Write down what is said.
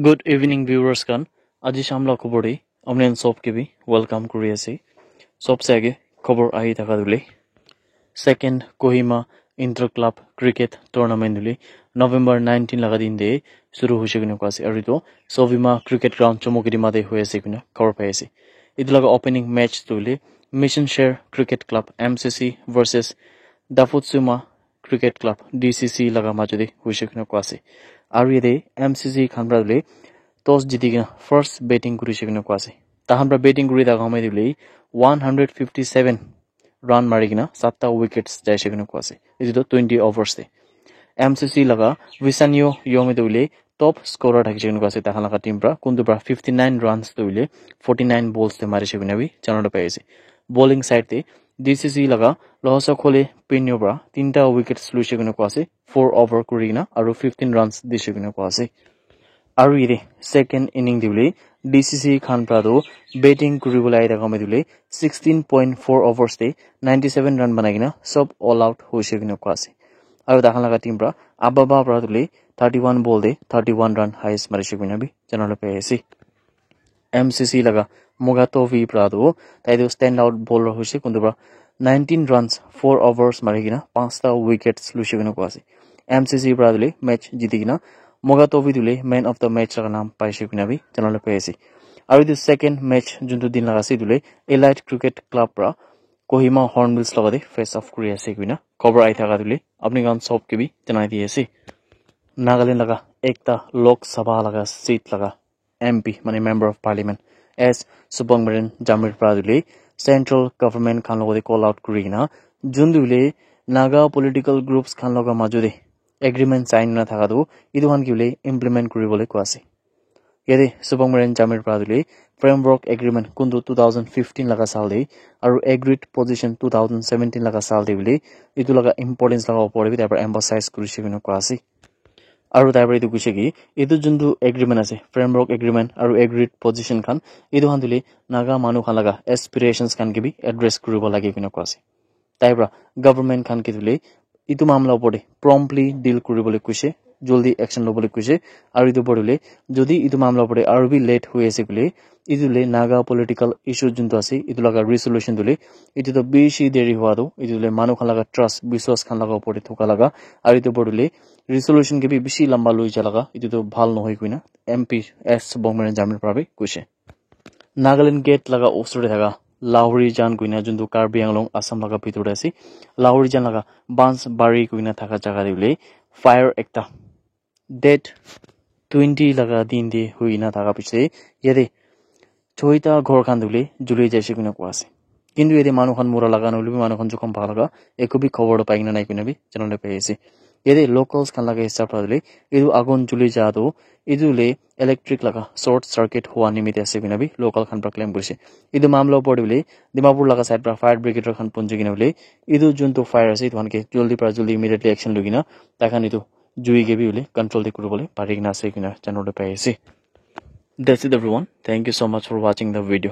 Good evening viewers kan আজি শামলা খবরে অমলেন সব কে भी ওয়েলকাম করি আছি सबसे आगे खबर আহি থাকা দুলে second Kohima inter club cricket tournament দুলে নভেম্বর 19 লাগা দিন দে শুরু হইছে কিনা কাছে আৰু তো সবিমা ক্রিকেট গ্রাউন্ড চমকিরি মাদে হইছে কিনা খবর পাইছে ইদু লাগা ওপেনিং ম্যাচ দুলে মিশন শেয়ার ক্রিকেট ক্লাব এমসিসি ভার্সেস দাফুতসুমা ক্রিকেট ক্লাব ডিসিসি লাগা মাজদে হইছে কিনা কাছে আৰু এদে এমসিসি খানব্রা দুলে টস জিতি কিনা ফার্স্ট ব্যাটিং করিছে কিনা কাছে তাহামরা ব্যাটিং করি দা গমাই দিলে 157 রান মারি কিনা 7টা উইকেটস যাইছে কিনা কাছে এদিতো 20 ওভারস দে এমসিসি লাগা ভিসানিও ইয়মে দইলে টপ স্কোরার থাকিছে কিনা কাছে তাহা লাগা টিমরা কুন্দুব্রা 59 রানস দইলে 49 বলস তে মারিছে কিনা বি জানাটা পাইছে বোলিং সাইড তে ডিসিসি লাগা লহসা খোলে পিনিওব্রা 3টা উইকেটস লুইছে কিনা কাছে 4 ওভার করি কিনা আৰু 15 ৰানস দিছে কিনা কাছে আৰু ইৰে সেকেন্ড ইনিং দিলে ডিসিসি খানপ্ৰাদো ব্যাটিং কৰিবলৈ আইদা কমে দিলে 16.4 ওভাৰস তে 97 ৰান বনাই কিনা সব অল আউট হৈছে কিনা কাছে আৰু তাহান লাগা টিমৰা আবাবা প্ৰাদুলে 31 বল দে 31 ৰান হাইয়েস্ট মাৰিছে কিনা বি জানালে পাইছে এমসিসি লাগা মোগাতোভি প্ৰাদো তাইদো স্ট্যান্ড আউট বোলাৰ হৈছে কুন্দুব্ৰা 19 ৰানস 4 ওভাৰস মাৰি কিনা 5টা উইকেটস লুইছে কিনা কাছে এমসিসি প্ৰাদুলে ম্যাচ জিতি কিনা মোগাতোভি দুলে ম্যান অফ দ্য ম্যাচ লাগা নাম পাইছে কিনা বি জানালে পাইছে আৰু দি সেকেন্ড ম্যাচ যোনটো দিন লাগাছে দুলে এলাইট ক্ৰিকেট ক্লাব প্ৰা কোহিমা হৰ্নবিলস লগাদে ফেস অফ কৰি আছে কিনা খবৰ আই থাকা দুলে আপনি গান সব কে भी জানাই দিয়েছে নাগাল্যান্ড লাগা একটা লোকসভা লাগা সিট লাগা এমপি মানে মেম্বার অফ পার্লিমেন্ট এস সুবংমরেন জামির প্রাদুলে সেন্ট্রাল গভর্নমেন্ট খান লগতে কল আউট কৰি কিনা যোন দুলে নাগা পলিটিক্যাল গ্ৰুপস খান লগা মাজুদে এগ্ৰিমেন্ট সাইন না থাকাটো ইদুহান কিলে ইমপ্লিমেন্ট কৰিবলৈ কোৱাছে ইয়াতে সুবংমৰেন জামিৰ প্ৰাদুলে ফ্ৰেমৱৰ্ক এগ্ৰিমেন্ট কোনটো 2015 লাগা সাল দে আৰু এগ্ৰিড পজিশন 2017 লাগা সাল দে বুলি ইটো লাগা ইম্পৰ্টেন্স লাগা ওপৰে বি তাৰপৰ এমফাসাইজ কৰিছে কিনো কোৱাছে আৰু তাৰপৰ ইটো কৈছে কি ইটো যোনটো এগ্ৰিমেন্ট আছে ফ্ৰেমৱৰ্ক এগ্ৰিমেন্ট আৰু এগ্ৰিড পজিশন খান ইদুহান দিলে নাগা মানুহ খান লাগা এসপিৰেশনস খান কি বি এড্ৰেছ কৰিব লাগে কিনো কোৱাছে তাইপৰা গভৰ্নমেন্ট খান কি দিলে ইটো মামলা ওপৰে প্ৰম্পটলি ডিল কৰিবলৈ কৈছে জলদি অ্যাকশন লবলৈ কৈছে আৰু ইটো পড়লে যদি ইটো মামলা ওপৰে আৰু বি লেট হৈ আছে গলে ইটোলে নাগা পলিটিক্যাল ইস্যু যোনটো আছে ইটো লাগা রিসলিউশন দিলে ইটো তো বেশি দেরি হওয়াটো ইটোলে মানুহ খান লাগা ট্রাস্ট বিশ্বাস খান লাগা ওপরে থোকা লাগা আৰু ইটো পড়লে রিসলিউশন কে বি বেশি লম্বা লৈ যা লাগা ইটো তো ভাল নহয় কইনা এমপি এস বংমরেন জামিৰ বাবে কৈছে নাগাল্যান্ড গেট লাগা ওচৰতে থাকা লাহোৰি জান কইনা যোনটো কাৰ্বি আংলং আসাম লাগা ভিতৰত আছে লাহোরি জান লাগা বান্স বাড়ি কইনা থাকা জায়গা দিলে ফায়ার একটা ডেট 20 লাগা দিন দি হইনা থাকা পিছে ইয়াতে 6টা ঘর খান দিলে জুলি যাইছে কিনা কোৱাছে কিন্তু এতে মানুহ খান মোরা লাগা নলবি মানুহ খান জখম ভাগ লাগা একবি খবর পাই না নাই কিনা বি জানলে পাইছে এতে লোকালস খান লাগা হিসাব দিলে ইদু আগুন জুলি যাতো ইদুলে ইলেকট্রিক লাগা শর্ট সার্কিট হওয়া নিমিতে আছে কিনা বি লোকাল খান প্রা ক্লেম কৰিছে ইদু মামলা পড়িলে ডিমাপুৰ লাগা সাইড প্ৰা ফায়াৰ ব্ৰিগেডৰ খান পঞ্জি কিনা বলে ইদু যোনটো ফায়ার আছে ইতহানকে জলদি ইমিডিয়েটলি অ্যাকশন লगिना তাখান ইদু জুই কে বি বলে কন্ট্রোল দি কৰিবলৈ পাৰি কিনা আছে কিনা জানলে পাইছে That's it everyone. Thank you so much for watching the video.